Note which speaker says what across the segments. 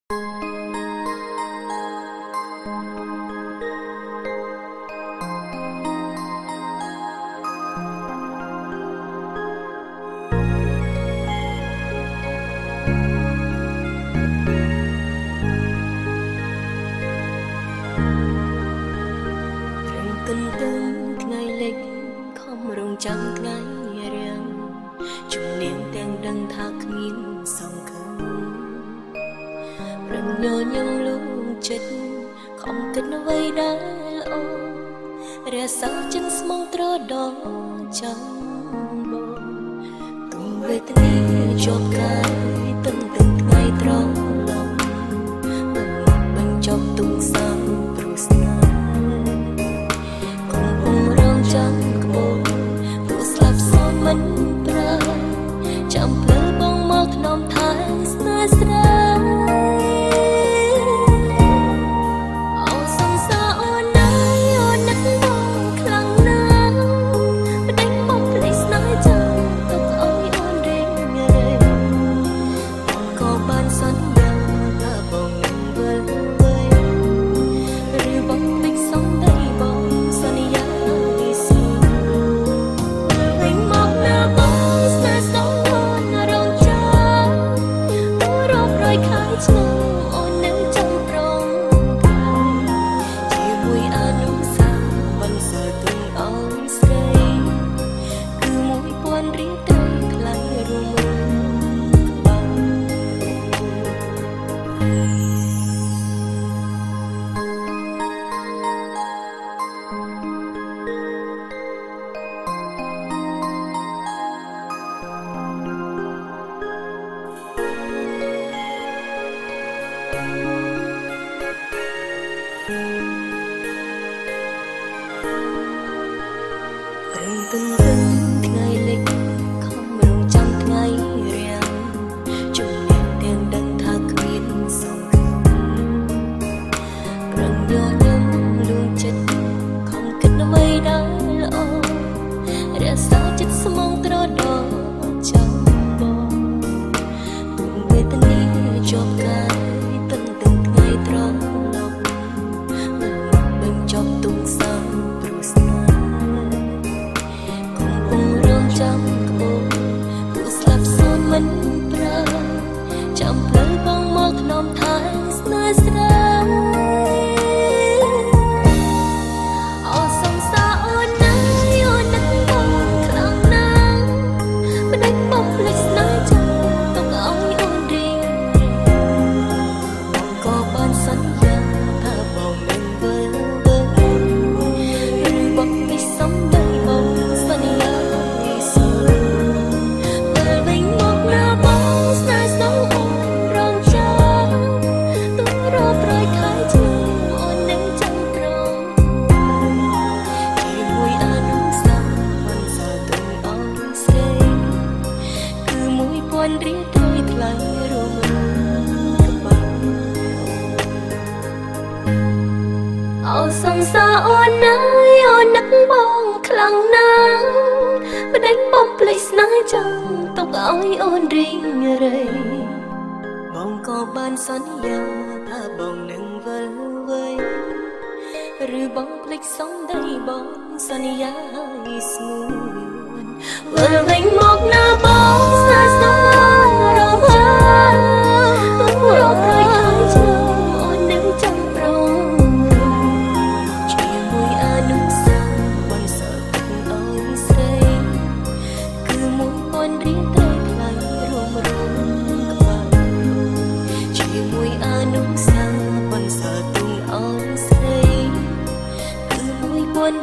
Speaker 1: ទន្ទឹងថ្ងៃលិចខំរងចាំថ្ងៃរាំងជំនាញទាំងដឹងថាគ្មានសង្ឃឹមប្រញញញលួងចិត្តខំគិតអ្វីដែលល្អរសាចិនស្មងត្រដរចាំបងទុំវេទនាជាប់កាយទន្ទឹងថ្ងៃត្រឡប់បញ្ចប់ទុំសាំព្រោះស្នេហ៍ចាំក្បូរព្រោះស្លាប់សោមិនប្រើចាំភ្លើបងមកធ្នមថែស្នេហ៍ស្រាអោសង្សារអូនណាយអូននឹកបងខ្លាំងណាស់ប្តេជ្ញាមកភ្លេចស្នេហ៍ចាំទុកឲ្យអូនរេងរេបងក៏បានសន្យាថាបងនឹងវិលឬបងភ្លេចសំដីបងសន្យាទន្ទឹងថ្ងៃលិចខំរងចាំថ្ងៃរាំងជំនាញទាំងដឹងថាគ្មានសង្ឃឹមប្រញញញឹមលួងចិត្តខំគិតអ្វីដែលល្អរសាចិត្តស្មងត្រដរចាំបងទុំវេទនាជាប់កាយទន្ទឹងថ្ងៃត្រឡប់បញ្ចប់ទុំសាំព្រោះស្នេហ៍ចាំក្បូរព្រោះស្លាប់សូនមិនប្រើចាំភ្លើបងមកធ្នមថែស្នេហ៍ស្រាអូសង្សារអូនណាយអូននឹកបងខ្លាំងណាស់ប្តេជ្ញាមកភ្លេចស្នេហ៍ចាំទុកឲ្យអូនរៀងបងក៏បានសន្យាថាបងនឹងវិលឬបងមិនសំដីបងសន្យារៀងទៅថ្លៃរួមក្បាលអូសង្សារអូនណាយអូននឹកបងខ្លាំងណាស់ប្តេជ្ញាបំភ្លេចស្នេហ៍ចាំទុកឲ្យអូនរៀងរេបងក៏បានសន្យាថាបងនឹងវិលវេឬបងភ្លេចសំដីបងសន្យាឲ្យស្ងួនវិលវិញមកណាបងស្នេហ៍ស្នេហ៍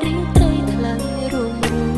Speaker 1: រៀងទៅថ្លៃរួម